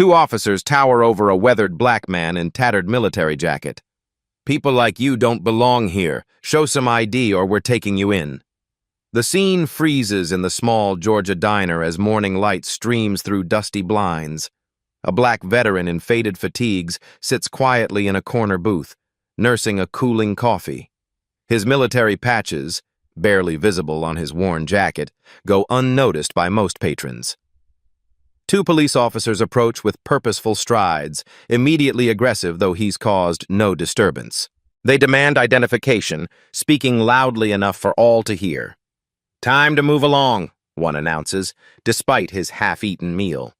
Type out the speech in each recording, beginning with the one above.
Two officers tower over a weathered black man in tattered military jacket. "People like you don't belong here. Show some ID or we're taking you in." The scene freezes in the small Georgia diner as morning light streams through dusty blinds. A black veteran in faded fatigues sits quietly in a corner booth, nursing a cooling coffee. His military patches, barely visible on his worn jacket, go unnoticed by most patrons. Two police officers approach with purposeful strides, immediately aggressive though he's caused no disturbance. They demand identification, speaking loudly enough for all to hear. "Time to move along," one announces, despite his half-eaten meal.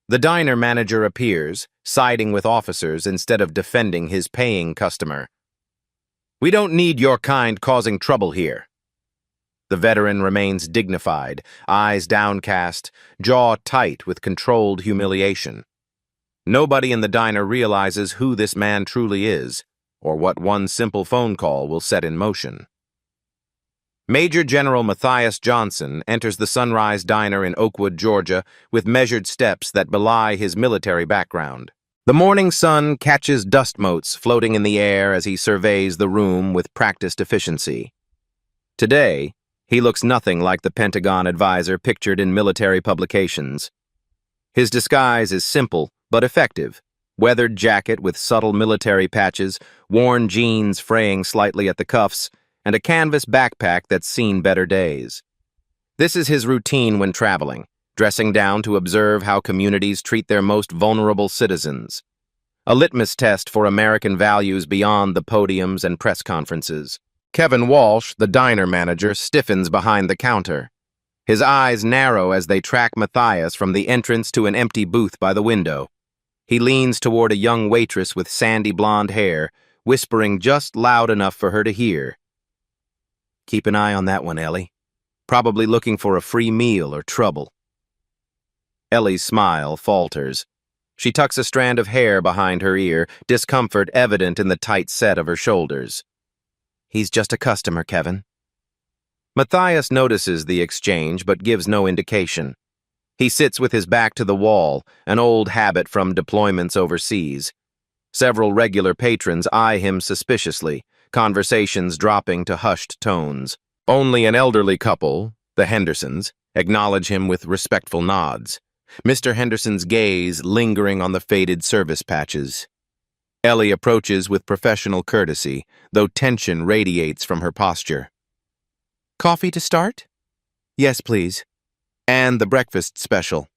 The diner manager appears, siding with officers instead of defending his paying customer. "We don't need your kind causing trouble here." The veteran remains dignified, eyes downcast, jaw tight with controlled humiliation. Nobody in the diner realizes who this man truly is, or what one simple phone call will set in motion. Major General Matthias Johnson enters the Sunrise Diner in Oakwood, Georgia, with measured steps that belie his military background. The morning sun catches dust motes floating in the air as he surveys the room with practiced efficiency. Today, he looks nothing like the Pentagon advisor pictured in military publications. His disguise is simple but effective: weathered jacket with subtle military patches, worn jeans fraying slightly at the cuffs, and a canvas backpack that's seen better days. This is his routine when traveling, dressing down to observe how communities treat their most vulnerable citizens. A litmus test for American values beyond the podiums and press conferences. Kevin Walsh, the diner manager, stiffens behind the counter. His eyes narrow as they track Matthias from the entrance to an empty booth by the window. He leans toward a young waitress with sandy blonde hair, whispering just loud enough for her to hear. "Keep an eye on that one, Ellie. Probably looking for a free meal or trouble." Ellie's smile falters. She tucks a strand of hair behind her ear, discomfort evident in the tight set of her shoulders. "He's just a customer, Kevin." Matthias notices the exchange but gives no indication. He sits with his back to the wall, an old habit from deployments overseas. Several regular patrons eye him suspiciously, conversations dropping to hushed tones. Only an elderly couple, the Hendersons, acknowledge him with respectful nods, Mr. Henderson's gaze lingering on the faded service patches. Ellie approaches with professional courtesy, though tension radiates from her posture. "Coffee to start?" "Yes, please. And the breakfast special."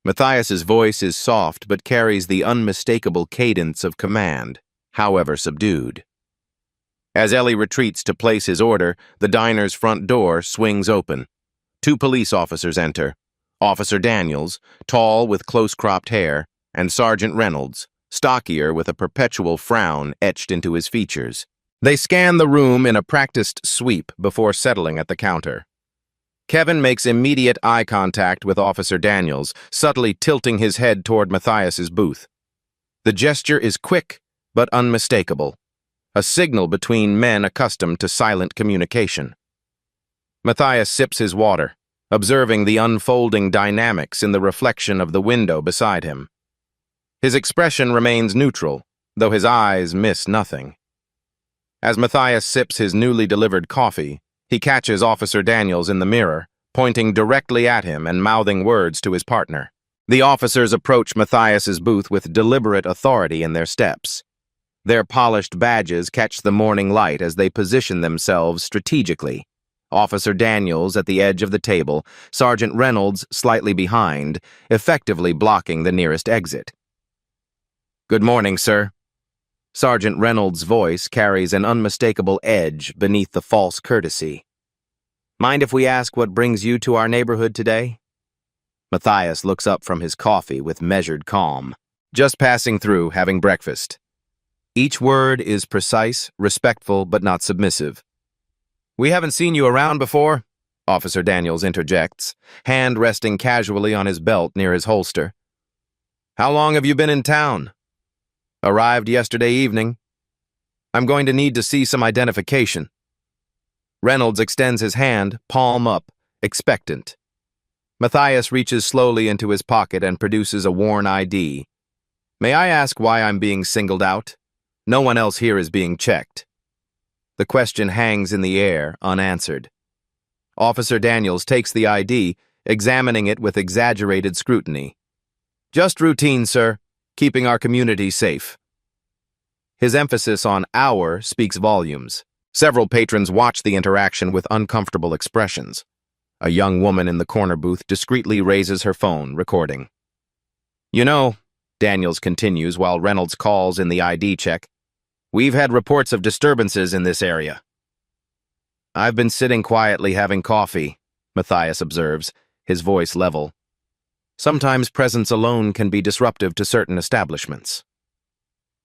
Matthias's voice is soft but carries the unmistakable cadence of command, however subdued. As Ellie retreats to place his order, the diner's front door swings open. Two police officers enter: Officer Daniels, tall with close-cropped hair, and Sergeant Reynolds, stockier with a perpetual frown etched into his features. They scan the room in a practiced sweep before settling at the counter. Kevin makes immediate eye contact with Officer Daniels, subtly tilting his head toward Matthias's booth. The gesture is quick but unmistakable, a signal between men accustomed to silent communication. Matthias sips his water, observing the unfolding dynamics in the reflection of the window beside him. His expression remains neutral, though his eyes miss nothing. As Matthias sips his newly delivered coffee, he catches Officer Daniels in the mirror, pointing directly at him and mouthing words to his partner. The officers approach Matthias's booth with deliberate authority in their steps. Their polished badges catch the morning light as they position themselves strategically. Officer Daniels at the edge of the table, Sergeant Reynolds slightly behind, effectively blocking the nearest exit. "Good morning, sir." Sergeant Reynolds' voice carries an unmistakable edge beneath the false courtesy. "Mind if we ask what brings you to our neighborhood today?" Matthias looks up from his coffee with measured calm. "Just passing through, having breakfast." Each word is precise, respectful, but not submissive. "We haven't seen you around before," Officer Daniels interjects, hand resting casually on his belt near his holster. "How long have you been in town?" "Arrived yesterday evening." "I'm going to need to see some identification." Reynolds extends his hand, palm up, expectant. Matthias reaches slowly into his pocket and produces a worn ID. May I ask why I'm being singled out? No one else here is being checked. The question hangs in the air, unanswered. Officer Daniels takes the ID, examining it with exaggerated scrutiny. Just routine, sir, keeping our community safe. His emphasis on "our" speaks volumes. Several patrons watch the interaction with uncomfortable expressions. A young woman in the corner booth discreetly raises her phone, recording. You know, Daniels continues while Reynolds calls in the ID check, we've had reports of disturbances in this area. I've been sitting quietly having coffee, Matthias observes, his voice level. Sometimes presence alone can be disruptive to certain establishments.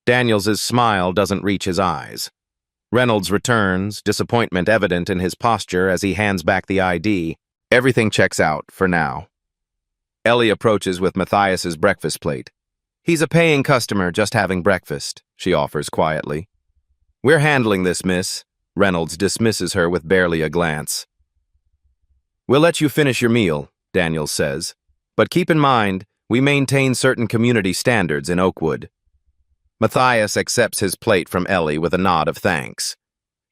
Daniels's smile doesn't reach his eyes. Reynolds returns, disappointment evident in his posture as he hands back the ID. Everything checks out, for now. Ellie approaches with Matthias's breakfast plate. He's a paying customer just having breakfast, she offers quietly. We're handling this, miss. Reynolds dismisses her with barely a glance. We'll let you finish your meal, Daniels says. But keep in mind, we maintain certain community standards in Oakwood. Matthias accepts his plate from Ellie with a nod of thanks.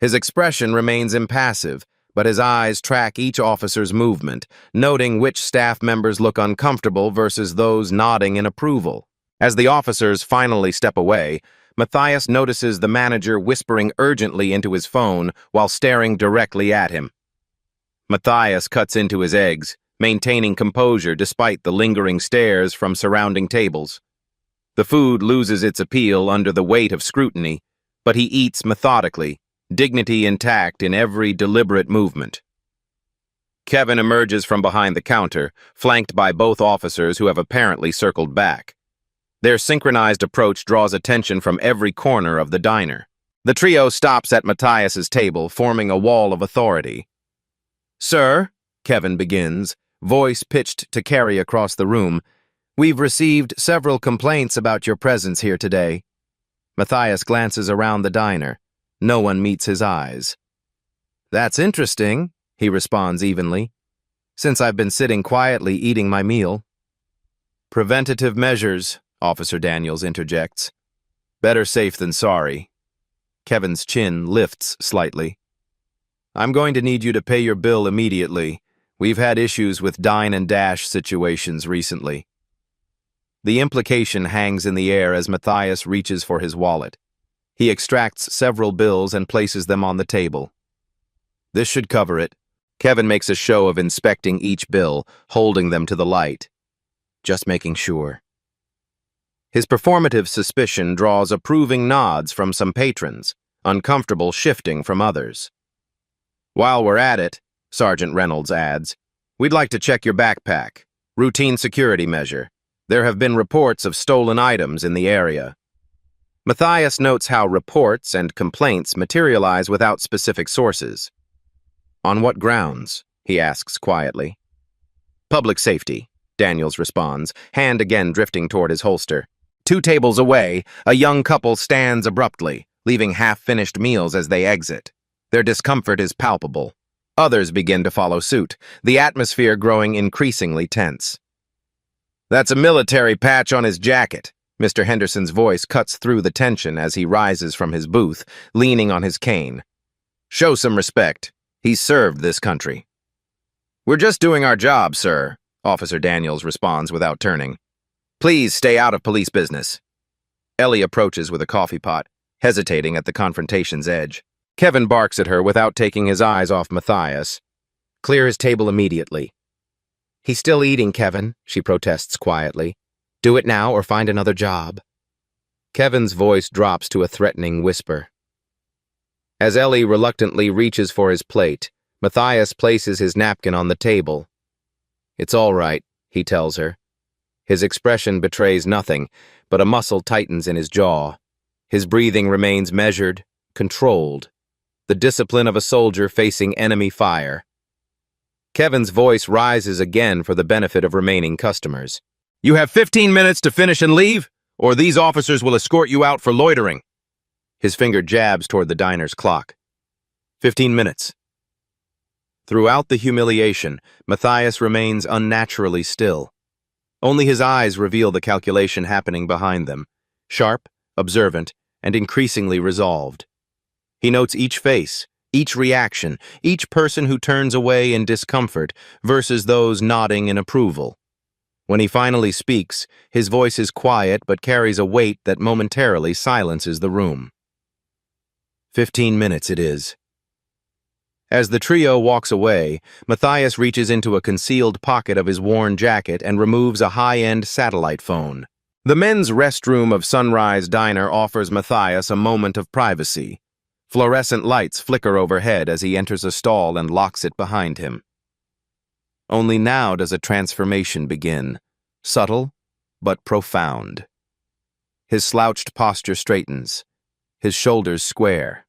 His expression remains impassive, but his eyes track each officer's movement, noting which staff members look uncomfortable versus those nodding in approval. As the officers finally step away, Matthias notices the manager whispering urgently into his phone while staring directly at him. Matthias cuts into his eggs, maintaining composure despite the lingering stares from surrounding tables. The food loses its appeal under the weight of scrutiny, but he eats methodically, dignity intact in every deliberate movement. Kevin emerges from behind the counter, flanked by both officers who have apparently circled back. Their synchronized approach draws attention from every corner of the diner. The trio stops at Matthias's table, forming a wall of authority. Sir, Kevin begins, voice pitched to carry across the room, we've received several complaints about your presence here today. Matthias glances around the diner. No one meets his eyes. That's interesting, he responds evenly, since I've been sitting quietly eating my meal. Preventative measures, Officer Daniels interjects. Better safe than sorry. Kevin's chin lifts slightly. I'm going to need you to pay your bill immediately. We've had issues with dine and dash situations recently. The implication hangs in the air as Matthias reaches for his wallet. He extracts several bills and places them on the table. This should cover it. Kevin makes a show of inspecting each bill, holding them to the light. Just making sure. His performative suspicion draws approving nods from some patrons, uncomfortable shifting from others. While we're at it, Sergeant Reynolds adds, we'd like to check your backpack. Routine security measure. There have been reports of stolen items in the area. Matthias notes how reports and complaints materialize without specific sources. On what grounds? He asks quietly. Public safety, Daniels responds, hand again drifting toward his holster. 2 tables away, a young couple stands abruptly, leaving half-finished meals as they exit. Their discomfort is palpable. Others begin to follow suit, the atmosphere growing increasingly tense. That's a military patch on his jacket. Mr. Henderson's voice cuts through the tension as he rises from his booth, leaning on his cane. Show some respect. He's served this country. We're just doing our job, sir, Officer Daniels responds without turning. Please stay out of police business. Ellie approaches with a coffee pot, hesitating at the confrontation's edge. Kevin barks at her without taking his eyes off Matthias. Clear his table immediately. He's still eating, Kevin, she protests quietly. Do it now or find another job. Kevin's voice drops to a threatening whisper. As Ellie reluctantly reaches for his plate, Matthias places his napkin on the table. It's all right, he tells her. His expression betrays nothing, but a muscle tightens in his jaw. His breathing remains measured, controlled. The discipline of a soldier facing enemy fire. Kevin's voice rises again for the benefit of remaining customers. You have 15 minutes to finish and leave, or these officers will escort you out for loitering. His finger jabs toward the diner's clock. 15 minutes. Throughout the humiliation, Matthias remains unnaturally still. Only his eyes reveal the calculation happening behind them, sharp, observant, and increasingly resolved. He notes each face, each reaction, each person who turns away in discomfort versus those nodding in approval. When he finally speaks, his voice is quiet but carries a weight that momentarily silences the room. 15 minutes it is. As the trio walks away, Matthias reaches into a concealed pocket of his worn jacket and removes a high-end satellite phone. The men's restroom of Sunrise Diner offers Matthias a moment of privacy. Fluorescent lights flicker overhead as he enters a stall and locks it behind him. Only now does a transformation begin, subtle but profound. His slouched posture straightens, his shoulders square.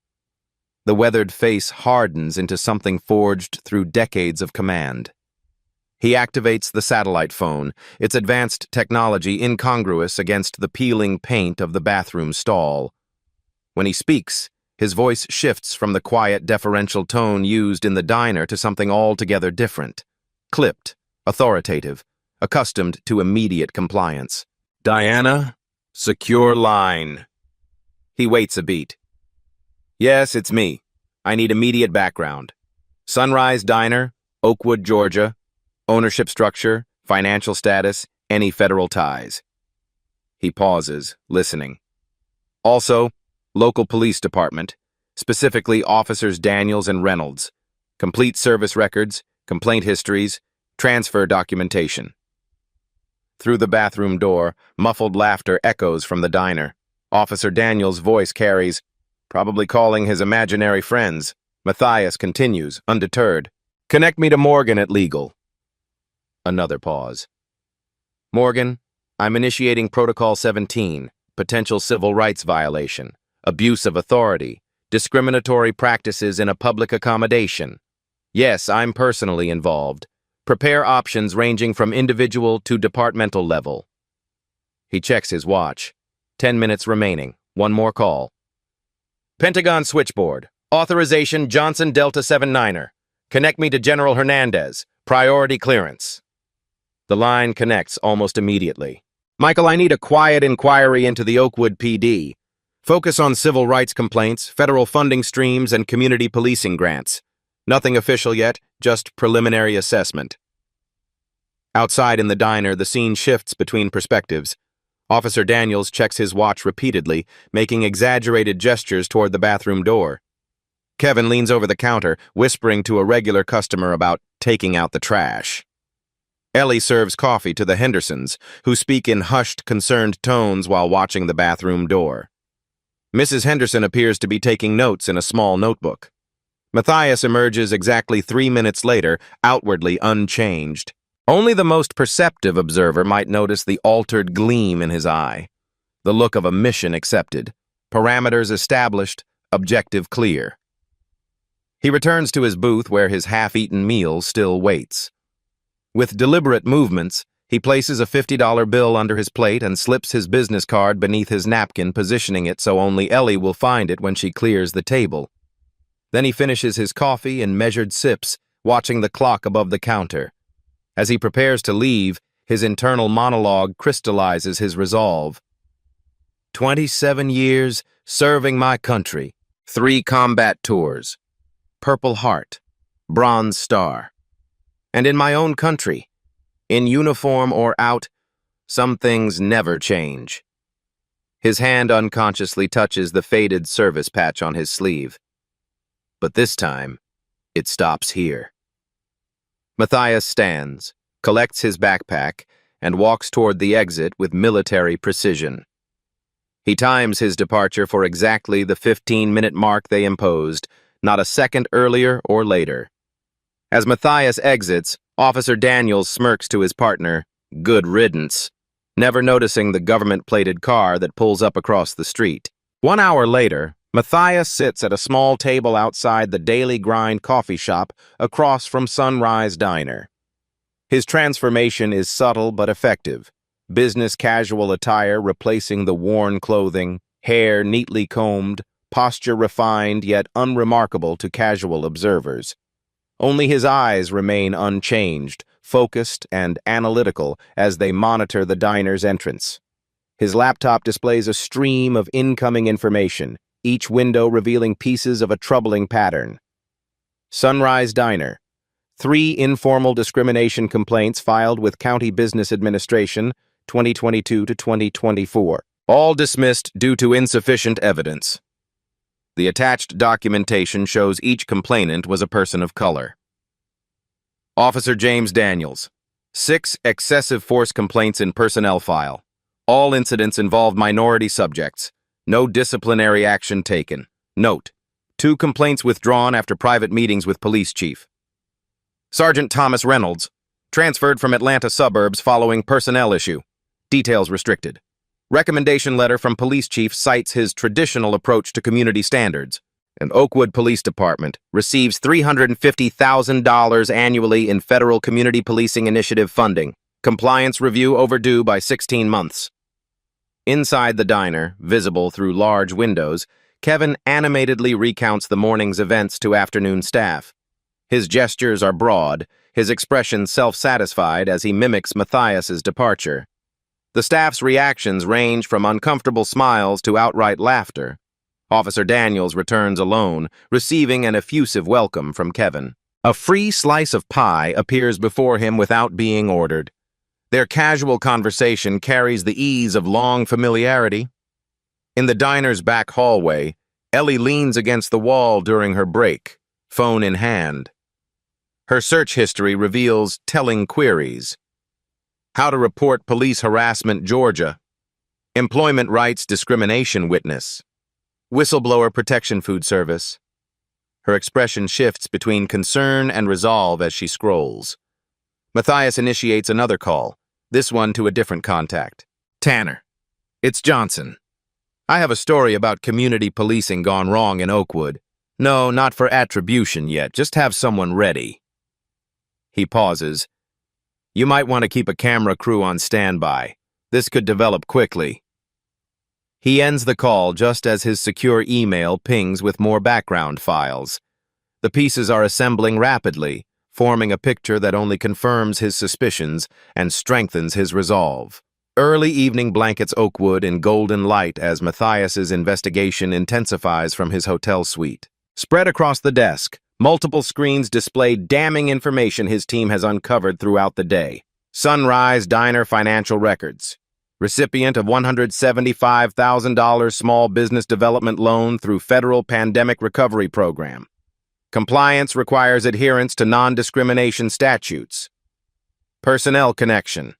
The weathered face hardens into something forged through decades of command. He activates the satellite phone, its advanced technology incongruous against the peeling paint of the bathroom stall. When he speaks, his voice shifts from the quiet, deferential tone used in the diner to something altogether different. Clipped, authoritative, accustomed to immediate compliance. "Diana, secure line." He waits a beat. "Yes, it's me. I need immediate background. Sunrise Diner, Oakwood, Georgia. Ownership structure, financial status, any federal ties." He pauses, listening. "Also, local police department, specifically Officers Daniels and Reynolds. Complete service records, complaint histories, transfer documentation." Through the bathroom door, muffled laughter echoes from the diner. Officer Daniels' voice carries, probably calling his imaginary friends. Matthias continues, undeterred. "Connect me to Morgan at legal." Another pause. "Morgan, I'm initiating Protocol 17, potential civil rights violation, abuse of authority, discriminatory practices in a public accommodation. Yes, I'm personally involved. Prepare options ranging from individual to departmental level." He checks his watch. 10 minutes remaining. One more call. "Pentagon switchboard. Authorization Johnson Delta 79er. Connect me to General Hernandez. Priority clearance." The line connects almost immediately. "Michael, I need a quiet inquiry into the Oakwood PD. Focus on civil rights complaints, federal funding streams, and community policing grants. Nothing official yet, just preliminary assessment." Outside in the diner, the scene shifts between perspectives. Officer Daniels checks his watch repeatedly, making exaggerated gestures toward the bathroom door. Kevin leans over the counter, whispering to a regular customer about taking out the trash. Ellie serves coffee to the Hendersons, who speak in hushed, concerned tones while watching the bathroom door. Mrs. Henderson appears to be taking notes in a small notebook. Matthias emerges exactly 3 minutes later, outwardly unchanged. Only the most perceptive observer might notice the altered gleam in his eye, the look of a mission accepted, parameters established, objective clear. He returns to his booth where his half-eaten meal still waits. With deliberate movements, he places a $50 bill under his plate and slips his business card beneath his napkin, positioning it so only Ellie will find it when she clears the table. Then he finishes his coffee in measured sips, watching the clock above the counter. As he prepares to leave, his internal monologue crystallizes his resolve. 27 years serving my country, 3 combat tours, Purple Heart, Bronze Star. And in my own country, in uniform or out, some things never change. His hand unconsciously touches the faded service patch on his sleeve. But this time, it stops here. Matthias stands, collects his backpack, and walks toward the exit with military precision. He times his departure for exactly the 15-minute mark they imposed, not a second earlier or later. As Matthias exits, Officer Daniels smirks to his partner, "Good riddance," never noticing the government-plated car that pulls up across the street. 1 hour later, Matthias sits at a small table outside the Daily Grind coffee shop across from Sunrise Diner. His transformation is subtle but effective. Business casual attire replacing the worn clothing, hair neatly combed, posture refined yet unremarkable to casual observers. Only his eyes remain unchanged, focused and analytical as they monitor the diner's entrance. His laptop displays a stream of incoming information, each window revealing pieces of a troubling pattern. Sunrise Diner. 3 informal discrimination complaints filed with County Business Administration, 2022 to 2024. All dismissed due to insufficient evidence. The attached documentation shows each complainant was a person of color. Officer James Daniels. 6 excessive force complaints in personnel file. All incidents involve minority subjects. No disciplinary action taken. Note: 2 complaints withdrawn after private meetings with police chief. Sergeant Thomas Reynolds. Transferred from Atlanta suburbs following personnel issue. Details restricted. Recommendation letter from police chief cites his traditional approach to community standards. And Oakwood Police Department receives $350,000 annually in federal community policing initiative funding. Compliance review overdue by 16 months. Inside the diner, visible through large windows, Kevin animatedly recounts the morning's events to afternoon staff. His gestures are broad, his expression self-satisfied as he mimics Matthias's departure. The staff's reactions range from uncomfortable smiles to outright laughter. Officer Daniels returns alone, receiving an effusive welcome from Kevin. A free slice of pie appears before him without being ordered. Their casual conversation carries the ease of long familiarity. In the diner's back hallway, Ellie leans against the wall during her break, phone in hand. Her search history reveals telling queries. How to report police harassment, Georgia. Employment rights discrimination witness. Whistleblower protection food service. Her expression shifts between concern and resolve as she scrolls. Matthias initiates another call, this one to a different contact. Tanner. It's Johnson. I have a story about community policing gone wrong in Oakwood. No, not for attribution yet, just have someone ready. He pauses. You might want to keep a camera crew on standby. This could develop quickly. He ends the call just as his secure email pings with more background files. The pieces are assembling rapidly, forming a picture that only confirms his suspicions and strengthens his resolve. Early evening blankets Oakwood in golden light as Matthias's investigation intensifies from his hotel suite. Spread across the desk, multiple screens display damning information his team has uncovered throughout the day. Sunrise Diner financial records. Recipient of $175,000 small business development loan through federal pandemic recovery program. Compliance requires adherence to non-discrimination statutes. Personnel connection.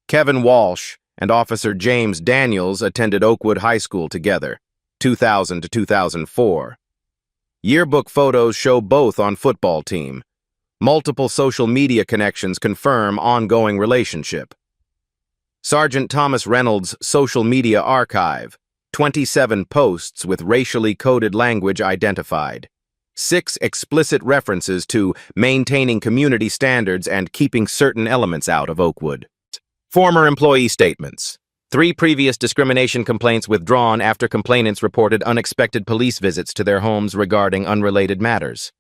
Kevin Walsh and Officer James Daniels attended Oakwood High School together, 2000 to 2004. Yearbook photos show both on football team. Multiple social media connections confirm ongoing relationship. Sergeant Thomas Reynolds' social media archive, 27 posts with racially coded language identified. 6 explicit references to maintaining community standards and keeping certain elements out of Oakwood. Former employee statements. 3 previous discrimination complaints withdrawn after complainants reported unexpected police visits to their homes regarding unrelated matters.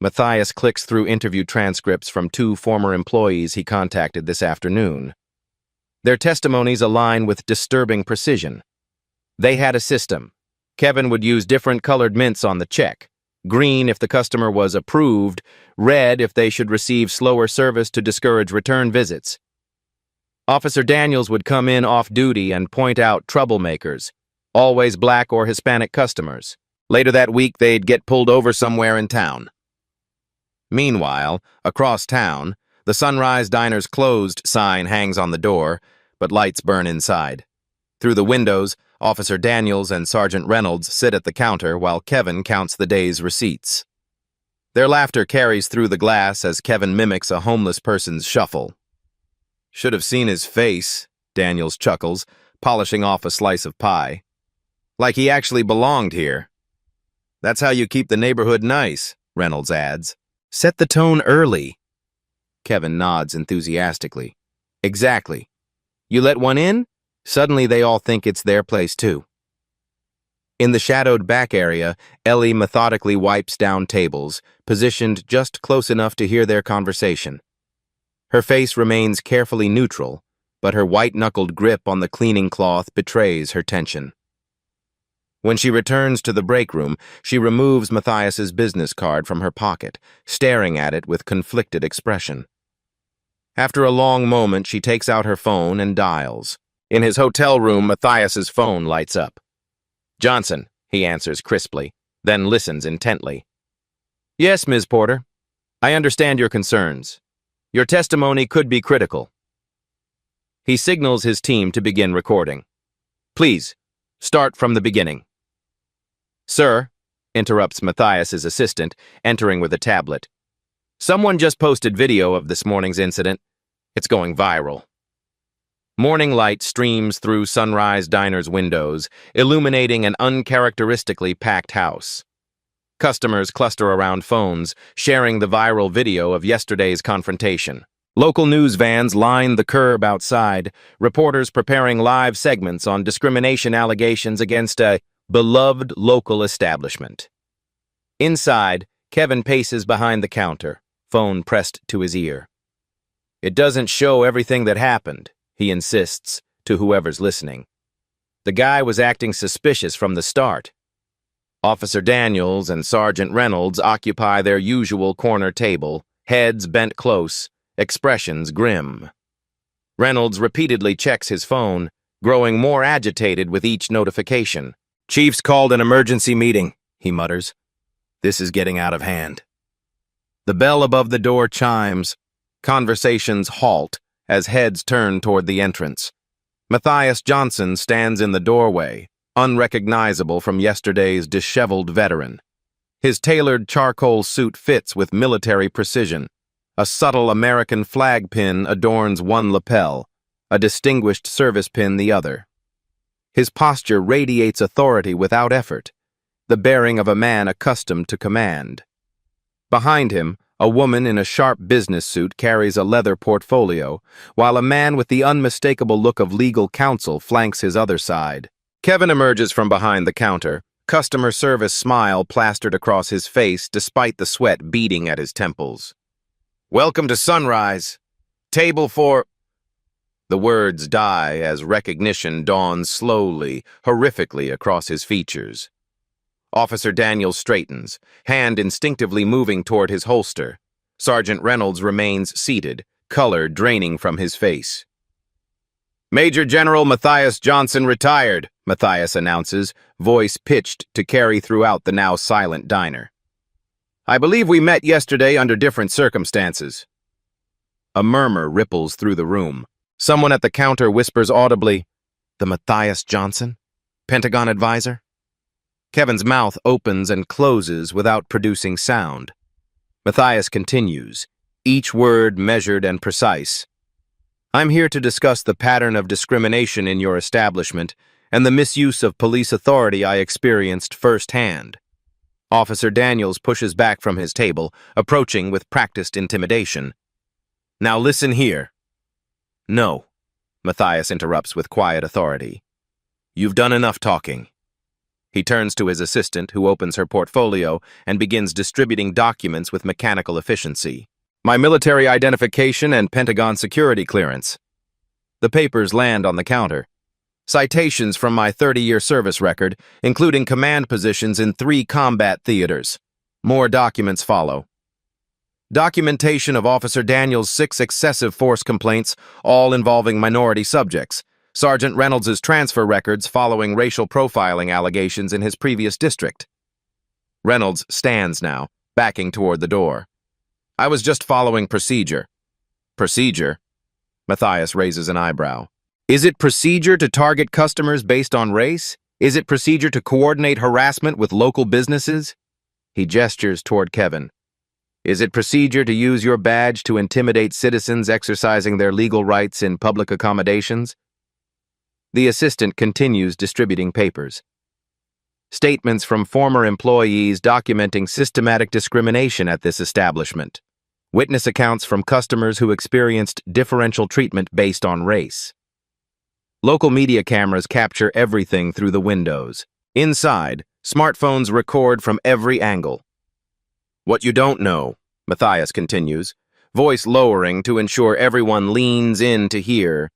Matthias clicks through interview transcripts from 2 former employees he contacted this afternoon. Their testimonies align with disturbing precision. They had a system. Kevin would use different colored mints on the check. Green if the customer was approved, red if they should receive slower service to discourage return visits. Officer Daniels would come in off-duty and point out troublemakers, always Black or Hispanic customers. Later that week, they'd get pulled over somewhere in town. Meanwhile, across town, the Sunrise Diner's closed sign hangs on the door, but lights burn inside. Through the windows, Officer Daniels and Sergeant Reynolds sit at the counter while Kevin counts the day's receipts. Their laughter carries through the glass as Kevin mimics a homeless person's shuffle. Should have seen his face, Daniels chuckles, polishing off a slice of pie. Like he actually belonged here. That's how you keep the neighborhood nice, Reynolds adds. Set the tone early. Kevin nods enthusiastically. Exactly. You let one in, suddenly they all think it's their place too. In the shadowed back area, Ellie methodically wipes down tables, positioned just close enough to hear their conversation. Her face remains carefully neutral, but her white-knuckled grip on the cleaning cloth betrays her tension. When she returns to the break room, she removes Matthias's business card from her pocket, staring at it with conflicted expression. After a long moment, she takes out her phone and dials. In his hotel room, Matthias's phone lights up. "Johnson," he answers crisply, then listens intently. "Yes, Ms. Porter. I understand your concerns. Your testimony could be critical." He signals his team to begin recording. "Please, start from the beginning." "Sir," interrupts Matthias's assistant, entering with a tablet. "Someone just posted video of this morning's incident. It's going viral." Morning light streams through Sunrise Diner's windows, illuminating an uncharacteristically packed house. Customers cluster around phones, sharing the viral video of yesterday's confrontation. Local news vans line the curb outside, reporters preparing live segments on discrimination allegations against a beloved local establishment. Inside, Kevin paces behind the counter, phone pressed to his ear. "It doesn't show everything that happened," he insists to whoever's listening. "The guy was acting suspicious from the start." Officer Daniels and Sergeant Reynolds occupy their usual corner table, heads bent close, expressions grim. Reynolds repeatedly checks his phone, growing more agitated with each notification. "Chief's called an emergency meeting," he mutters. "This is getting out of hand." The bell above the door chimes. Conversations halt as heads turn toward the entrance. Matthias Johnson stands in the doorway, unrecognizable from yesterday's disheveled veteran. His tailored charcoal suit fits with military precision. A subtle American flag pin adorns one lapel, a distinguished service pin the other. His posture radiates authority without effort, the bearing of a man accustomed to command. Behind him, a woman in a sharp business suit carries a leather portfolio, while a man with the unmistakable look of legal counsel flanks his other side. Kevin emerges from behind the counter, customer service smile plastered across his face despite the sweat beading at his temples. "Welcome to Sunrise. Table for..." The words die as recognition dawns slowly, horrifically across his features. Officer Daniels straightens, hand instinctively moving toward his holster. Sergeant Reynolds remains seated, color draining from his face. "Major General Matthias Johnson retired," Matthias announces, voice pitched to carry throughout the now silent diner. "I believe we met yesterday under different circumstances." A murmur ripples through the room. Someone at the counter whispers audibly, "The Matthias Johnson? Pentagon advisor?" Kevin's mouth opens and closes without producing sound. Matthias continues, each word measured and precise. "I'm here to discuss the pattern of discrimination in your establishment and the misuse of police authority I experienced firsthand." Officer Daniels pushes back from his table, approaching with practiced intimidation. "Now listen here." "No," Matthias interrupts with quiet authority. "You've done enough talking." He turns to his assistant, who opens her portfolio and begins distributing documents with mechanical efficiency. "My military identification and Pentagon security clearance." The papers land on the counter. Citations from my 30-year service record, including command positions in 3 combat theaters. More documents follow. Documentation of Officer Daniels' 6 excessive force complaints, all involving minority subjects. Sergeant Reynolds' transfer records following racial profiling allegations in his previous district. Reynolds stands now, backing toward the door. "I was just following procedure." "Procedure?" Matthias raises an eyebrow. "Is it procedure to target customers based on race? Is it procedure to coordinate harassment with local businesses?" He gestures toward Kevin. "Is it procedure to use your badge to intimidate citizens exercising their legal rights in public accommodations?" The assistant continues distributing papers. Statements from former employees documenting systematic discrimination at this establishment. Witness accounts from customers who experienced differential treatment based on race. Local media cameras capture everything through the windows. Inside, smartphones record from every angle. What you don't know, Matthias continues, voice lowering to ensure everyone leans in to hear,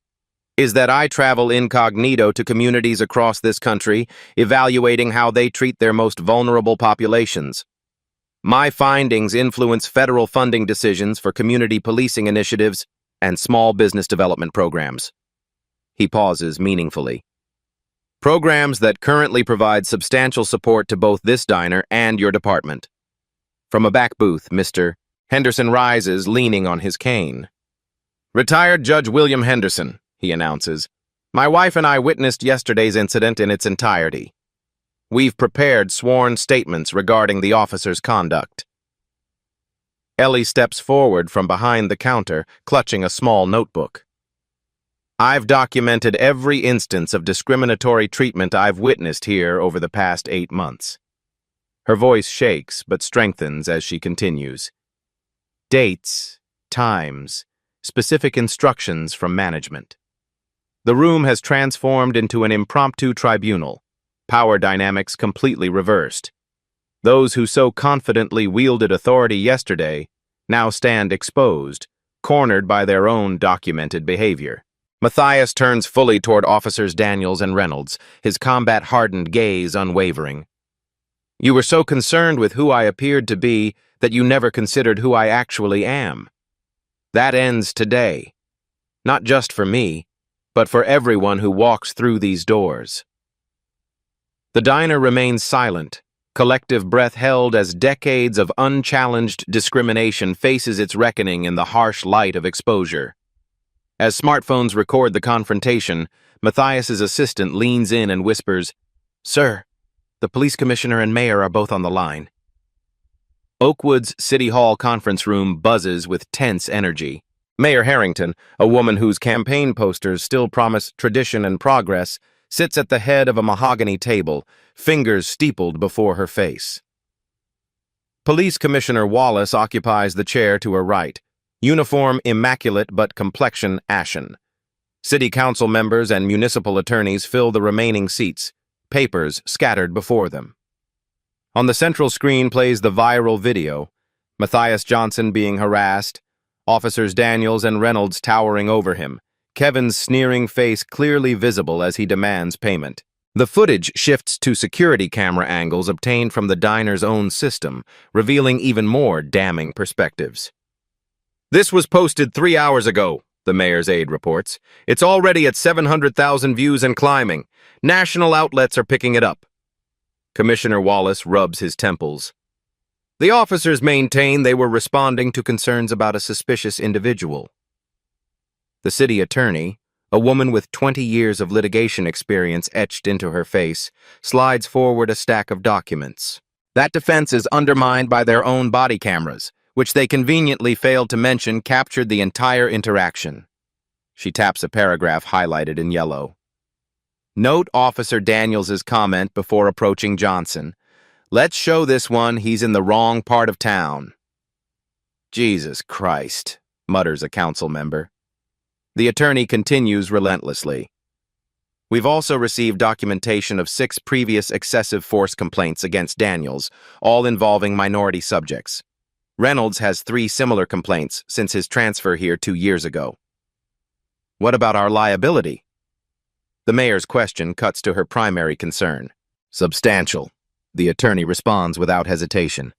is that I travel incognito to communities across this country, evaluating how they treat their most vulnerable populations. My findings influence federal funding decisions for community policing initiatives and small business development programs. He pauses meaningfully. Programs that currently provide substantial support to both this diner and your department. From a back booth, Mr. Henderson rises, leaning on his cane. Retired Judge William Henderson, he announces. My wife and I witnessed yesterday's incident in its entirety. We've prepared sworn statements regarding the officer's conduct. Ellie steps forward from behind the counter, clutching a small notebook. I've documented every instance of discriminatory treatment I've witnessed here over the past 8 months. Her voice shakes but strengthens as she continues. Dates, times, specific instructions from management. The room has transformed into an impromptu tribunal, power dynamics completely reversed. Those who so confidently wielded authority yesterday now stand exposed, cornered by their own documented behavior. Matthias turns fully toward Officers Daniels and Reynolds, his combat-hardened gaze unwavering. You were so concerned with who I appeared to be that you never considered who I actually am. That ends today. Not just for me, but for everyone who walks through these doors. The diner remains silent, collective breath held as decades of unchallenged discrimination faces its reckoning in the harsh light of exposure. As smartphones record the confrontation, Matthias's assistant leans in and whispers, Sir, the police commissioner and mayor are both on the line. Oakwood's City Hall conference room buzzes with tense energy. Mayor Harrington, a woman whose campaign posters still promise tradition and progress, sits at the head of a mahogany table, fingers steepled before her face. Police Commissioner Wallace occupies the chair to her right, uniform immaculate but complexion ashen. City council members and municipal attorneys fill the remaining seats, papers scattered before them. On the central screen plays the viral video, Matthias Johnson being harassed, Officers Daniels and Reynolds towering over him, Kevin's sneering face clearly visible as he demands payment. The footage shifts to security camera angles obtained from the diner's own system, revealing even more damning perspectives. This was posted 3 hours ago, the mayor's aide reports. It's already at 700,000 views and climbing. National outlets are picking it up. Commissioner Wallace rubs his temples. The officers maintain they were responding to concerns about a suspicious individual. The city attorney, a woman with 20 years of litigation experience etched into her face, slides forward a stack of documents. That defense is undermined by their own body cameras, which they conveniently failed to mention captured the entire interaction. She taps a paragraph highlighted in yellow. Note Officer Daniels' comment before approaching Johnson. Let's show this one he's in the wrong part of town. Jesus Christ, mutters a council member. The attorney continues relentlessly. We've also received documentation of 6 previous excessive force complaints against Daniels, all involving minority subjects. Reynolds has 3 similar complaints since his transfer here 2 years ago. What about our liability? The mayor's question cuts to her primary concern. Substantial. The attorney responds without hesitation.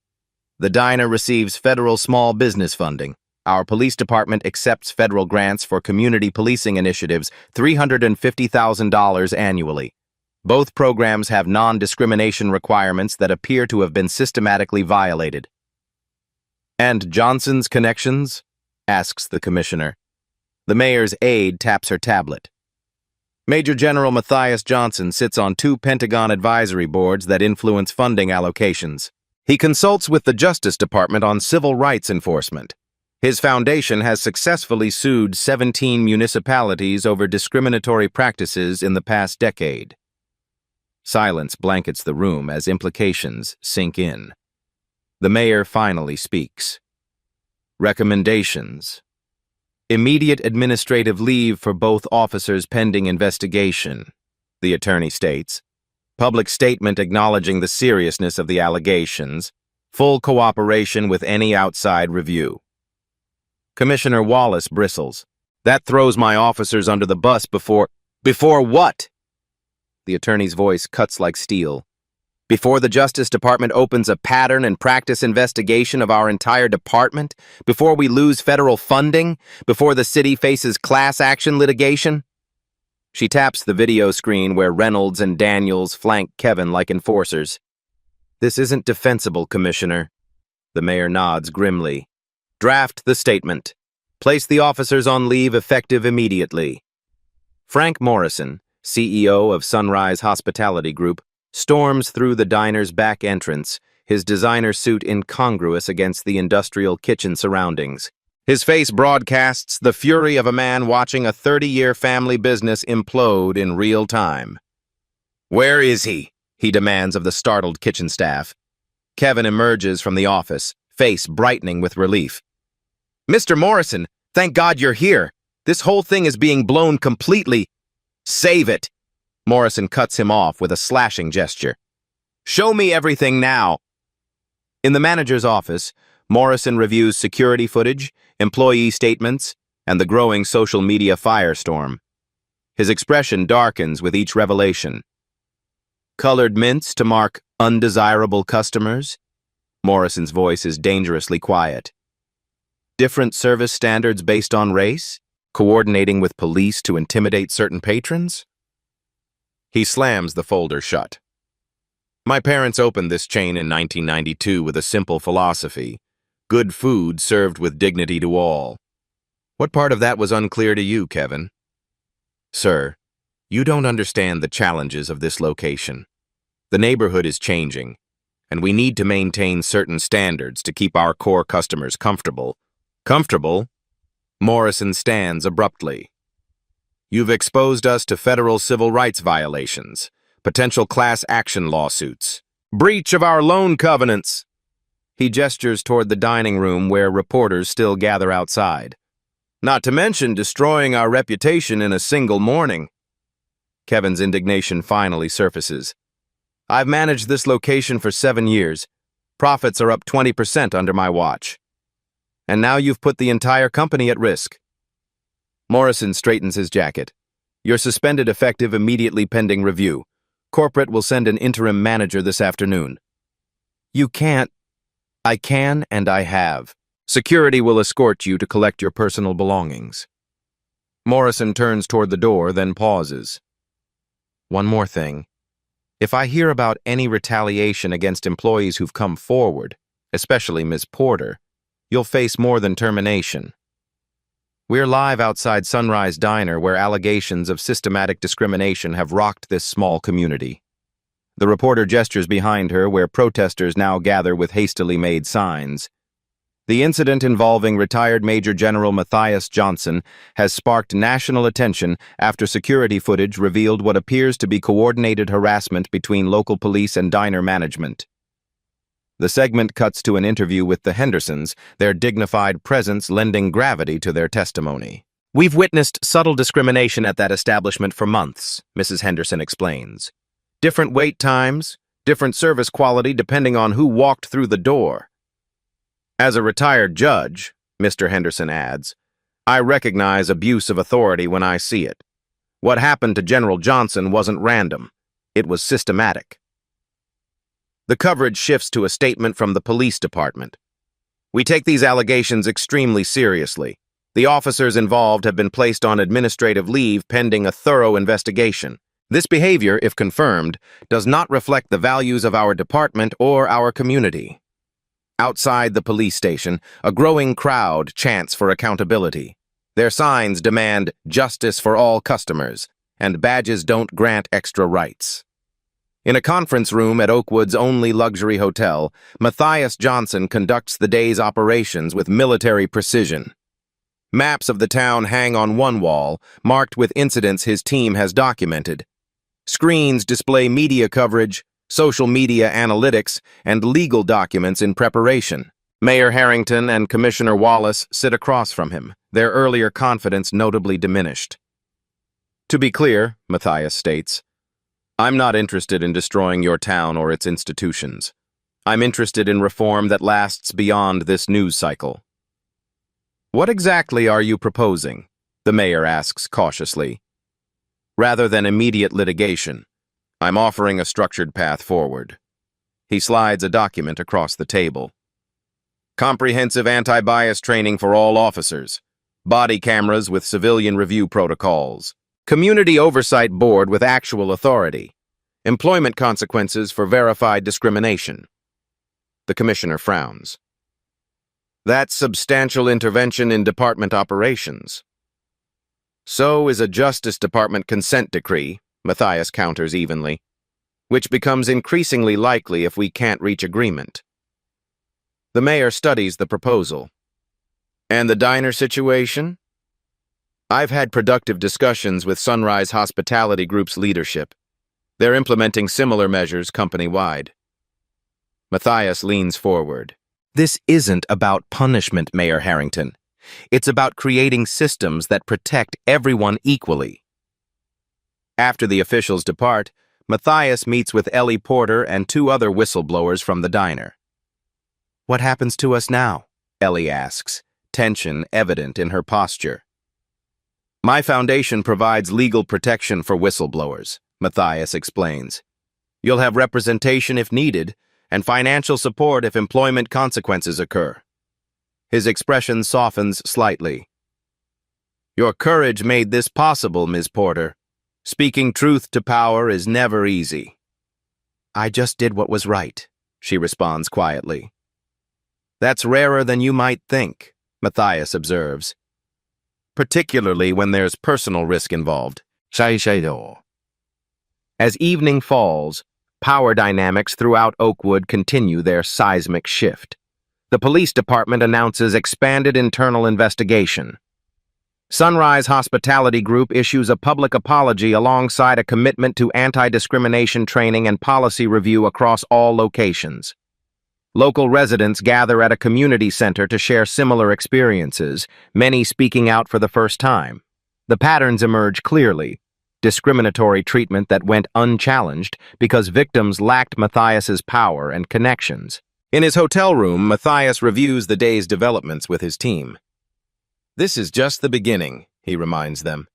The diner receives federal small business funding. Our police department accepts federal grants for community policing initiatives, $350,000 annually. Both programs have non-discrimination requirements that appear to have been systematically violated. And Johnson's connections? Asks the commissioner. The mayor's aide taps her tablet. Major General Matthias Johnson sits on 2 Pentagon advisory boards that influence funding allocations. He consults with the Justice Department on civil rights enforcement. His foundation has successfully sued 17 municipalities over discriminatory practices in the past decade. Silence blankets the room as implications sink in. The mayor finally speaks. Recommendations. Immediate administrative leave for both officers pending investigation, the attorney states. Public statement acknowledging the seriousness of the allegations. Full cooperation with any outside review. Commissioner Wallace bristles. That throws my officers under the bus before what? The attorney's voice cuts like steel. Before the Justice Department opens a pattern and practice investigation of our entire department? Before we lose federal funding? Before the city faces class action litigation? She taps the video screen where Reynolds and Daniels flank Kevin like enforcers. This isn't defensible, Commissioner. The mayor nods grimly. Draft the statement. Place the officers on leave effective immediately. Frank Morrison, CEO of Sunrise Hospitality Group, storms through the diner's back entrance, his designer suit incongruous against the industrial kitchen surroundings. His face broadcasts the fury of a man watching a 30-year family business implode in real time. Where is he? He demands of the startled kitchen staff. Kevin emerges from the office, face brightening with relief. Mr. Morrison, thank God you're here. This whole thing is being blown completely. Save it. Morrison cuts him off with a slashing gesture. Show me everything now. In the manager's office, Morrison reviews security footage, employee statements, and the growing social media firestorm. His expression darkens with each revelation. Colored mints to mark undesirable customers? Morrison's voice is dangerously quiet. Different service standards based on race? Coordinating with police to intimidate certain patrons? He slams the folder shut. My parents opened this chain in 1992 with a simple philosophy. Good food served with dignity to all. What part of that was unclear to you, Kevin? Sir, you don't understand the challenges of this location. The neighborhood is changing, and we need to maintain certain standards to keep our core customers comfortable. Comfortable? Morrison stands abruptly. You've exposed us to federal civil rights violations, potential class action lawsuits, breach of our loan covenants. He gestures toward the dining room where reporters still gather outside. Not to mention destroying our reputation in a single morning. Kevin's indignation finally surfaces. I've managed this location for 7 years. Profits are up 20% under my watch. And now you've put the entire company at risk. Morrison straightens his jacket. You're suspended effective immediately pending review. Corporate will send an interim manager this afternoon. You can't. I can and I have. Security will escort you to collect your personal belongings. Morrison turns toward the door, then pauses. One more thing. If I hear about any retaliation against employees who've come forward, especially Ms. Porter, you'll face more than termination. We're live outside Sunrise Diner where allegations of systematic discrimination have rocked this small community. The reporter gestures behind her where protesters now gather with hastily made signs. The incident involving retired Major General Matthias Johnson has sparked national attention after security footage revealed what appears to be coordinated harassment between local police and diner management. The segment cuts to an interview with the Hendersons, their dignified presence lending gravity to their testimony. We've witnessed subtle discrimination at that establishment for months, Mrs. Henderson explains. Different wait times, different service quality depending on who walked through the door. As a retired judge, Mr. Henderson adds, I recognize abuse of authority when I see it. What happened to General Johnson wasn't random. It was systematic. The coverage shifts to a statement from the police department. We take these allegations extremely seriously. The officers involved have been placed on administrative leave pending a thorough investigation. This behavior, if confirmed, does not reflect the values of our department or our community. Outside the police station, a growing crowd chants for accountability. Their signs demand justice for all customers, and badges don't grant extra rights. In a conference room at Oakwood's only luxury hotel, Matthias Johnson conducts the day's operations with military precision. Maps of the town hang on one wall, marked with incidents his team has documented. Screens display media coverage, social media analytics, and legal documents in preparation. Mayor Harrington and Commissioner Wallace sit across from him, their earlier confidence notably diminished. To be clear, Matthias states, I'm not interested in destroying your town or its institutions. I'm interested in reform that lasts beyond this news cycle. What exactly are you proposing? The mayor asks cautiously. Rather than immediate litigation, I'm offering a structured path forward. He slides a document across the table. Comprehensive anti-bias training for all officers. Body cameras with civilian review protocols. Community oversight board with actual authority. Employment consequences for verified discrimination. The commissioner frowns. That's substantial intervention in department operations. So is a Justice Department consent decree, Matthias counters evenly, which becomes increasingly likely if we can't reach agreement. The mayor studies the proposal. And the diner situation? I've had productive discussions with Sunrise Hospitality Group's leadership. They're implementing similar measures company-wide. Matthias leans forward. This isn't about punishment, Mayor Harrington. It's about creating systems that protect everyone equally. After the officials depart, Matthias meets with Ellie Porter and two other whistleblowers from the diner. What happens to us now? Ellie asks, tension evident in her posture. My foundation provides legal protection for whistleblowers, Matthias explains. You'll have representation if needed, and financial support if employment consequences occur. His expression softens slightly. Your courage made this possible, Ms. Porter. Speaking truth to power is never easy. I just did what was right, she responds quietly. That's rarer than you might think, Matthias observes. Particularly when there's personal risk involved. As evening falls, power dynamics throughout Oakwood continue their seismic shift. The police department announces expanded internal investigation. Sunrise Hospitality Group issues a public apology alongside a commitment to anti-discrimination training and policy review across all locations. Local residents gather at a community center to share similar experiences, many speaking out for the first time. The patterns emerge clearly. Discriminatory treatment that went unchallenged because victims lacked Matthias's power and connections. In his hotel room, Matthias reviews the day's developments with his team. This is just the beginning, he reminds them.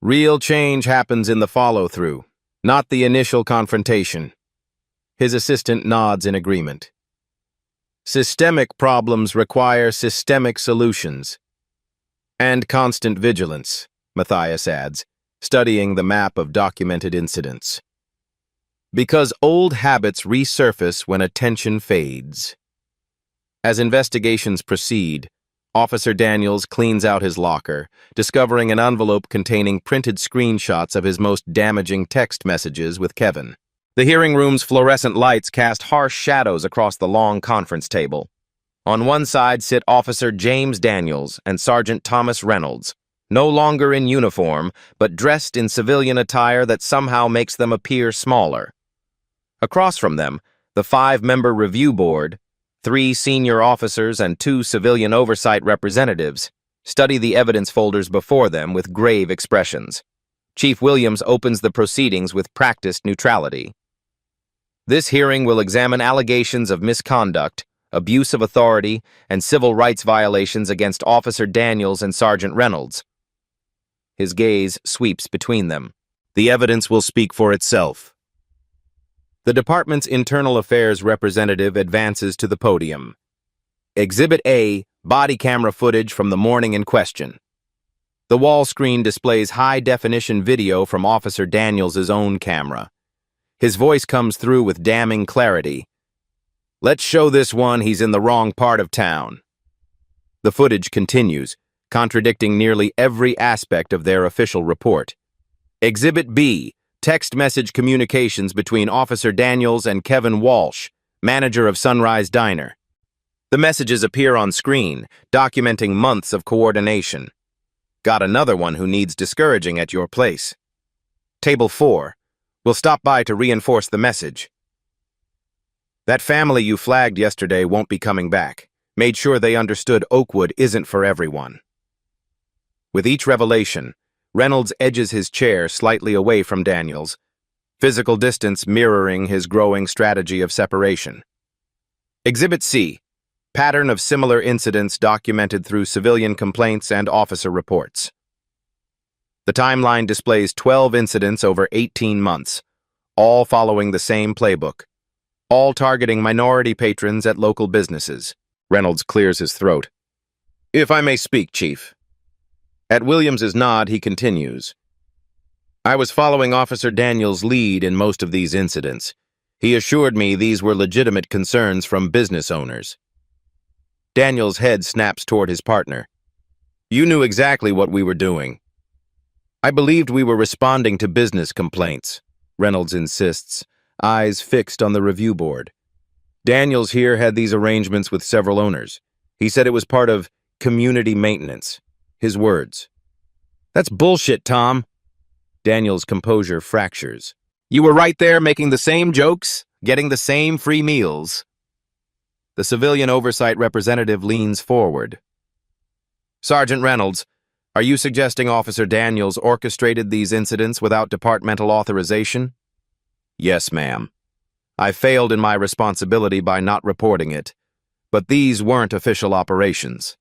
Real change happens in the follow-through, not the initial confrontation. His assistant nods in agreement. Systemic problems require systemic solutions. And constant vigilance, Matthias adds, studying the map of documented incidents. Because old habits resurface when attention fades. As investigations proceed, Officer Daniels cleans out his locker, discovering an envelope containing printed screenshots of his most damaging text messages with Kevin. The hearing room's fluorescent lights cast harsh shadows across the long conference table. On one side sit Officer James Daniels and Sergeant Thomas Reynolds, no longer in uniform, but dressed in civilian attire that somehow makes them appear smaller. Across from them, the 5-member review board, 3 senior officers and 2 civilian oversight representatives, study the evidence folders before them with grave expressions. Chief Williams opens the proceedings with practiced neutrality. This hearing will examine allegations of misconduct, abuse of authority, and civil rights violations against Officer Daniels and Sergeant Reynolds. His gaze sweeps between them. The evidence will speak for itself. The department's internal affairs representative advances to the podium. Exhibit A, body camera footage from the morning in question. The wall screen displays high-definition video from Officer Daniels' own camera. His voice comes through with damning clarity. Let's show this one he's in the wrong part of town. The footage continues, contradicting nearly every aspect of their official report. Exhibit B, text message communications between Officer Daniels and Kevin Walsh, manager of Sunrise Diner. The messages appear on screen, documenting months of coordination. Got another one who needs discouraging at your place. Table 4. We'll stop by to reinforce the message. That family you flagged yesterday won't be coming back. Made sure they understood Oakwood isn't for everyone. With each revelation, Reynolds edges his chair slightly away from Daniels. physical distance mirroring his growing strategy of separation. Exhibit C. Pattern of similar incidents documented through civilian complaints and officer reports. The timeline displays 12 incidents over 18 months, all following the same playbook, all targeting minority patrons at local businesses. Reynolds clears his throat. If I may speak, Chief. At Williams's nod, he continues. I was following Officer Daniels' lead in most of these incidents. He assured me these were legitimate concerns from business owners. Daniels' head snaps toward his partner. You knew exactly what we were doing. I believed we were responding to business complaints, Reynolds insists, eyes fixed on the review board. Daniels here had these arrangements with several owners. He said it was part of community maintenance. His words. That's bullshit, Tom. Daniels' composure fractures. You were right there making the same jokes, getting the same free meals. The civilian oversight representative leans forward. Sergeant Reynolds, are you suggesting Officer Daniels orchestrated these incidents without departmental authorization? Yes, ma'am. I failed in my responsibility by not reporting it, but these weren't official operations.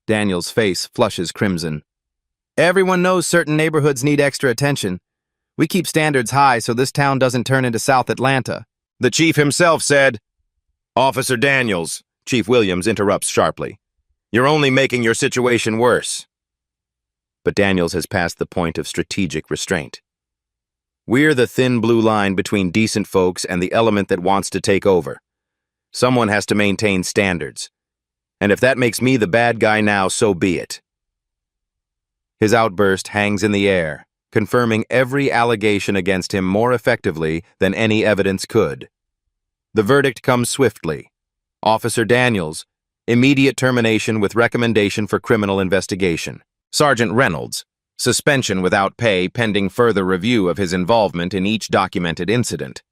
Daniels' face flushes crimson. Everyone knows certain neighborhoods need extra attention. We keep standards high so this town doesn't turn into South Atlanta. The chief himself said, Officer Daniels, Chief Williams interrupts sharply. You're only making your situation worse. But Daniels has passed the point of strategic restraint. We're the thin blue line between decent folks and the element that wants to take over. Someone has to maintain standards. And if that makes me the bad guy now, so be it. His outburst hangs in the air, confirming every allegation against him more effectively than any evidence could. The verdict comes swiftly. Officer Daniels, immediate termination with recommendation for criminal investigation. Sergeant Reynolds, suspension without pay pending further review of his involvement in each documented incident.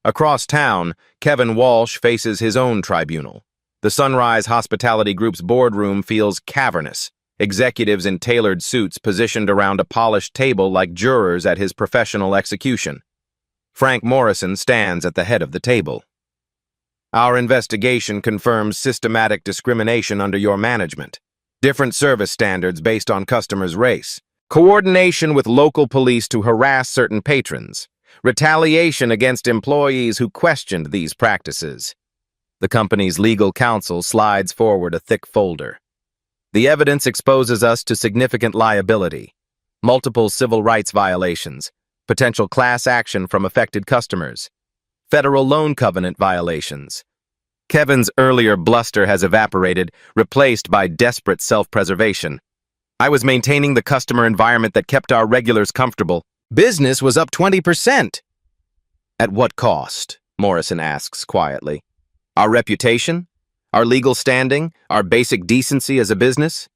Across town, Kevin Walsh faces his own tribunal. The Sunrise Hospitality Group's boardroom feels cavernous, executives in tailored suits positioned around a polished table like jurors at his professional execution. Frank Morrison stands at the head of the table. Our investigation confirms systematic discrimination under your management. Different service standards based on customers' race. Coordination with local police to harass certain patrons. Retaliation against employees who questioned these practices. The company's legal counsel slides forward a thick folder. The evidence exposes us to significant liability. Multiple civil rights violations. Potential class action from affected customers. Federal loan covenant violations. Kevin's earlier bluster has evaporated, replaced by desperate self-preservation. I was maintaining the customer environment that kept our regulars comfortable. Business was up 20%. At what cost? Morrison asks quietly. Our reputation? Our legal standing? Our basic decency as a business?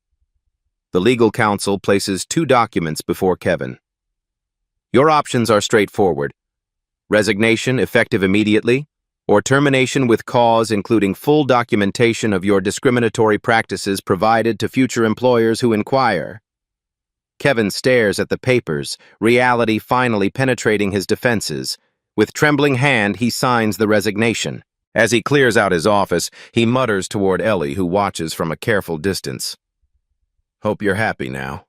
The legal counsel places 2 documents before Kevin. Your options are straightforward. Resignation effective immediately, or termination with cause including full documentation of your discriminatory practices provided to future employers who inquire. Kevin stares at the papers, reality finally penetrating his defenses. With trembling hand, he signs the resignation. As he clears out his office, he mutters toward Ellie, who watches from a careful distance. Hope you're happy now.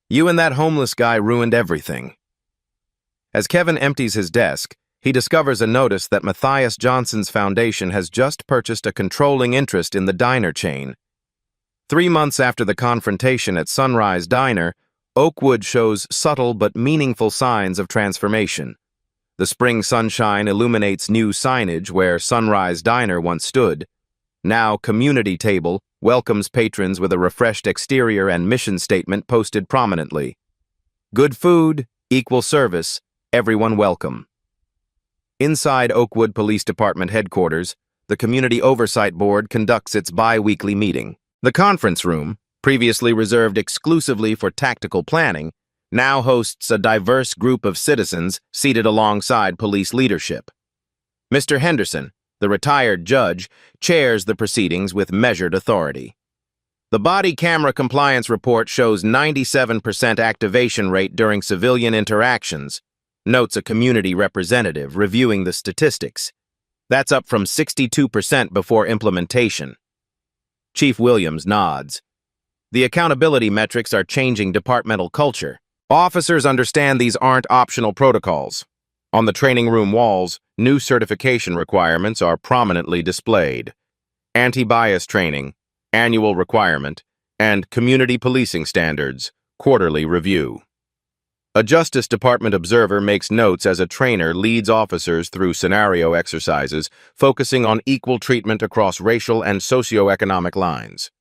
You and that homeless guy ruined everything. As Kevin empties his desk, he discovers a notice that Matthias Johnson's foundation has just purchased a controlling interest in the diner chain. 3 months after the confrontation at Sunrise Diner, Oakwood shows subtle but meaningful signs of transformation. The spring sunshine illuminates new signage where Sunrise Diner once stood. Now Community Table welcomes patrons with a refreshed exterior and mission statement posted prominently. Good food, equal service, everyone welcome. Inside Oakwood Police Department headquarters, the Community Oversight Board conducts its bi-weekly meeting. The conference room, previously reserved exclusively for tactical planning, now hosts a diverse group of citizens seated alongside police leadership. Mr. Henderson, the retired judge, chairs the proceedings with measured authority. The body camera compliance report shows 97% activation rate during civilian interactions, notes a community representative reviewing the statistics. That's up from 62% before implementation. Chief Williams nods. The accountability metrics are changing departmental culture. Officers understand these aren't optional protocols. On the training room walls, new certification requirements are prominently displayed. Anti-bias training, annual requirement, and community policing standards, quarterly review. A Justice Department observer makes notes as a trainer leads officers through scenario exercises, focusing on equal treatment across racial and socioeconomic lines.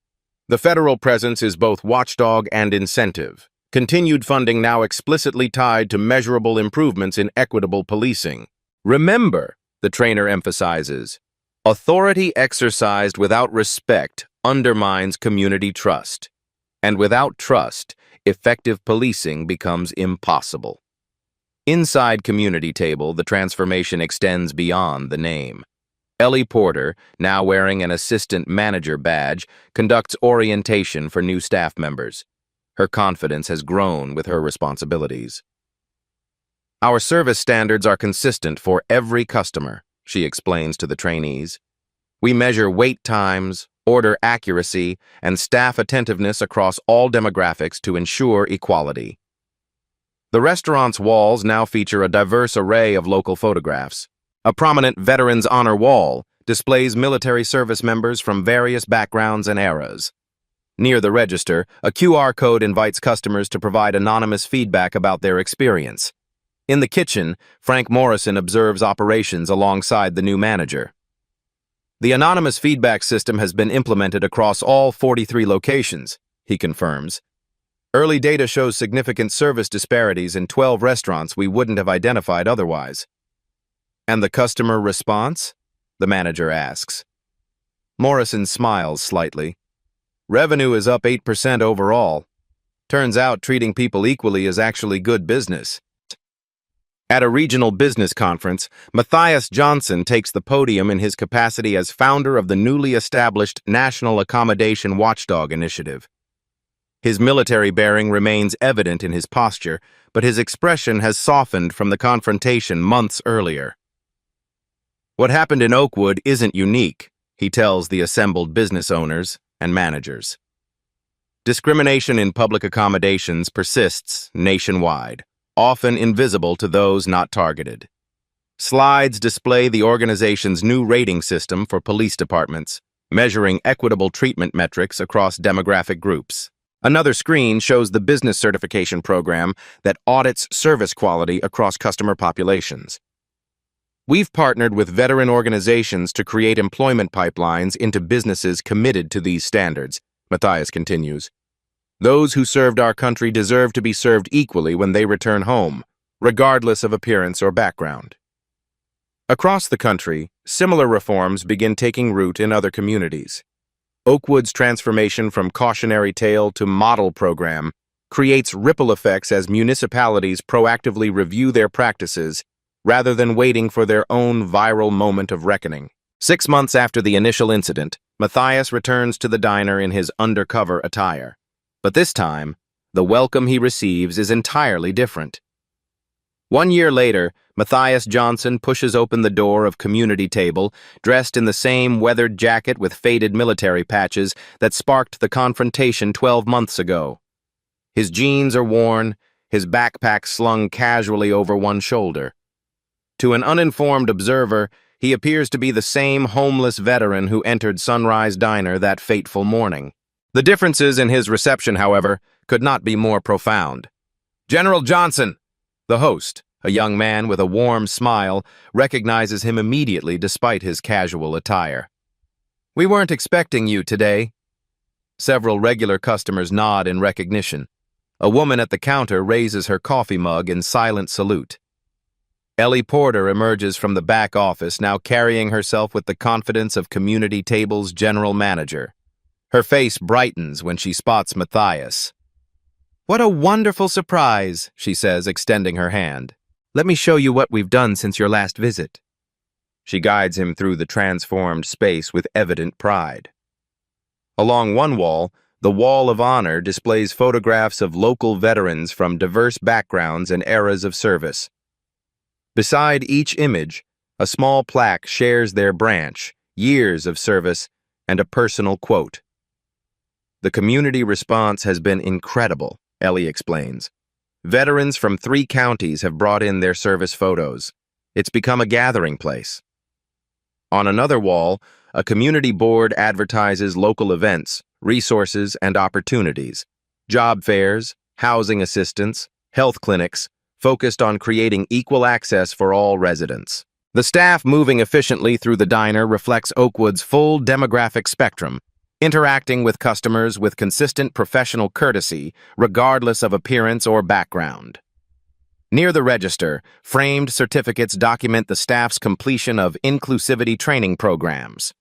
The federal presence is both watchdog and incentive. Continued funding now explicitly tied to measurable improvements in equitable policing. Remember, the trainer emphasizes, authority exercised without respect undermines community trust. And without trust, effective policing becomes impossible. Inside community table, the transformation extends beyond the name. Ellie Porter, now wearing an assistant manager badge, conducts orientation for new staff members. Her confidence has grown with her responsibilities. Our service standards are consistent for every customer, she explains to the trainees. We measure wait times, order accuracy, and staff attentiveness across all demographics to ensure equality. The restaurant's walls now feature a diverse array of local photographs. A prominent Veterans Honor Wall displays military service members from various backgrounds and eras. Near the register, a QR code invites customers to provide anonymous feedback about their experience. In the kitchen, Frank Morrison observes operations alongside the new manager. The anonymous feedback system has been implemented across all 43 locations, he confirms. Early data shows significant service disparities in 12 restaurants we wouldn't have identified otherwise. And the customer response? The manager asks. Morrison smiles slightly. Revenue is up 8% overall. Turns out treating people equally is actually good business. At a regional business conference, Matthias Johnson takes the podium in his capacity as founder of the newly established National Accommodation Watchdog Initiative. His military bearing remains evident in his posture, but his expression has softened from the confrontation months earlier. What happened in Oakwood isn't unique, he tells the assembled business owners and managers. Discrimination in public accommodations persists nationwide, often invisible to those not targeted. Slides display the organization's new rating system for police departments, measuring equitable treatment metrics across demographic groups. Another screen shows the business certification program that audits service quality across customer populations. We've partnered with veteran organizations to create employment pipelines into businesses committed to these standards, Matthias continues. Those who served our country deserve to be served equally when they return home, regardless of appearance or background. Across the country, similar reforms begin taking root in other communities. Oakwood's transformation from cautionary tale to model program creates ripple effects as municipalities proactively review their practices rather than waiting for their own viral moment of reckoning. 6 months after the initial incident, Matthias returns to the diner in his undercover attire. But this time, the welcome he receives is entirely different. 1 year later, Matthias Johnson pushes open the door of community table, dressed in the same weathered jacket with faded military patches that sparked the confrontation 12 months ago. His jeans are worn, his backpack slung casually over one shoulder. To an uninformed observer, he appears to be the same homeless veteran who entered Sunrise Diner that fateful morning. The differences in his reception, however, could not be more profound. General Johnson, the host, a young man with a warm smile, recognizes him immediately despite his casual attire. We weren't expecting you today. Several regular customers nod in recognition. A woman at the counter raises her coffee mug in silent salute. Ellie Porter emerges from the back office, now carrying herself with the confidence of Community Table's general manager. Her face brightens when she spots Matthias. What a wonderful surprise, she says, extending her hand. Let me show you what we've done since your last visit. She guides him through the transformed space with evident pride. Along one wall, the Wall of Honor displays photographs of local veterans from diverse backgrounds and eras of service. Beside each image, a small plaque shares their branch, years of service, and a personal quote. The community response has been incredible, Ellie explains. Veterans from 3 counties have brought in their service photos. It's become a gathering place. On another wall, a community board advertises local events, resources, and opportunities. Job fairs, housing assistance, health clinics, focused on creating equal access for all residents. The staff moving efficiently through the diner reflects Oakwood's full demographic spectrum, interacting with customers with consistent professional courtesy, regardless of appearance or background. Near the register, framed certificates document the staff's completion of inclusivity training programs.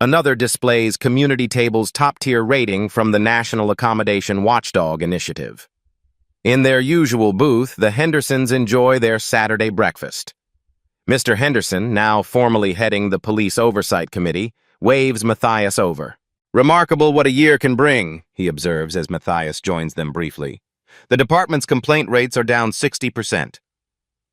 Another displays Community Table's top-tier rating from the National Accommodation Watchdog Initiative. In their usual booth, the Hendersons enjoy their Saturday breakfast. Mr. Henderson, now formally heading the Police Oversight Committee, waves Matthias over. "Remarkable what a year can bring," he observes as Matthias joins them briefly. "The department's complaint rates are down 60%.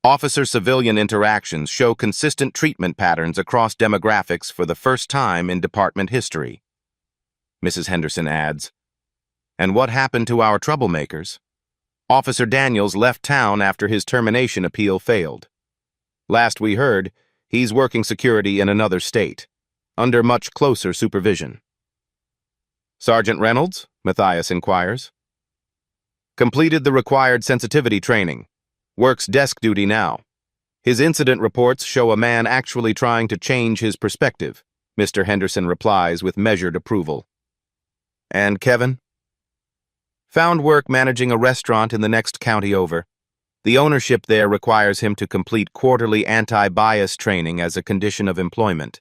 Officer-civilian interactions show consistent treatment patterns across demographics for the first time in department history." Mrs. Henderson adds, "And what happened to our troublemakers? Officer Daniels left town after his termination appeal failed. Last we heard, he's working security in another state, under much closer supervision." "Sergeant Reynolds?" Matthias inquires. "Completed the required sensitivity training. Works desk duty now. His incident reports show a man actually trying to change his perspective," Mr. Henderson replies with measured approval. "And Kevin?" "Found work managing a restaurant in the next county over. The ownership there requires him to complete quarterly anti-bias training as a condition of employment."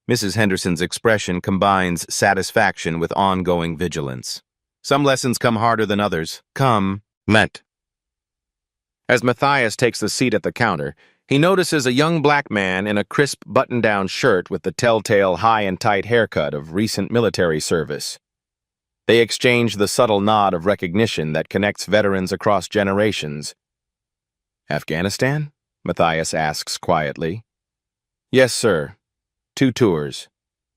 Mrs. Henderson's expression combines satisfaction with ongoing vigilance. Some lessons come harder than others. Come, met. As Matthias takes the seat at the counter, he notices a young black man in a crisp button-down shirt with the telltale high and tight haircut of recent military service. They exchange the subtle nod of recognition that connects veterans across generations. "Afghanistan?" Matthias asks quietly. "Yes, sir. 2 tours.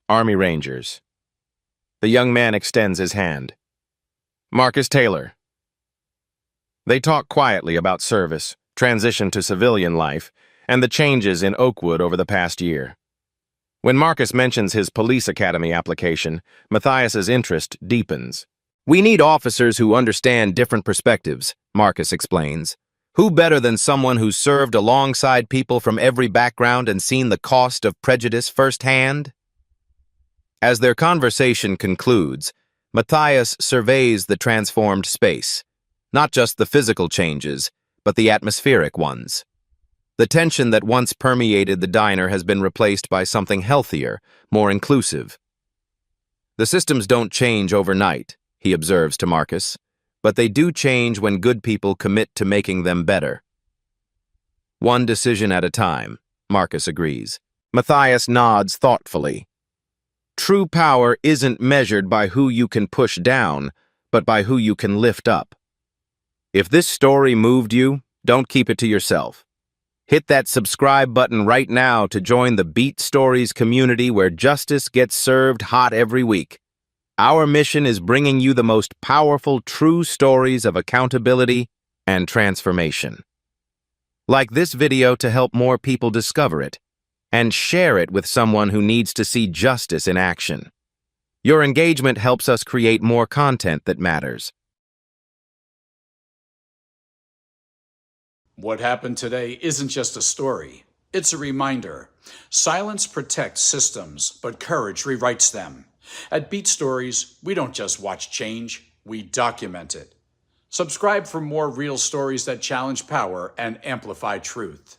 Army Rangers." The young man extends his hand. "Marcus Taylor." They talk quietly about service, transition to civilian life, and the changes in Oakwood over the past year. When Marcus mentions his police academy application, Matthias's interest deepens. "We need officers who understand different perspectives," Marcus explains. "Who better than someone who's served alongside people from every background and seen the cost of prejudice firsthand?" As their conversation concludes, Matthias surveys the transformed space, not just the physical changes, but the atmospheric ones. The tension that once permeated the diner has been replaced by something healthier, more inclusive. "The systems don't change overnight," he observes to Marcus, "but they do change when good people commit to making them better." "One decision at a time," Marcus agrees. Matthias nods thoughtfully. "True power isn't measured by who you can push down, but by who you can lift up." If this story moved you, don't keep it to yourself. Hit that subscribe button right now to join the Beat Stories community where justice gets served hot every week. Our mission is bringing you the most powerful true stories of accountability and transformation. Like this video to help more people discover it, and share it with someone who needs to see justice in action. Your engagement helps us create more content that matters. What happened today isn't just a story. It's a reminder. Silence protects systems, but courage rewrites them. At Beat Stories, we don't just watch change, we document it. Subscribe for more real stories that challenge power and amplify truth.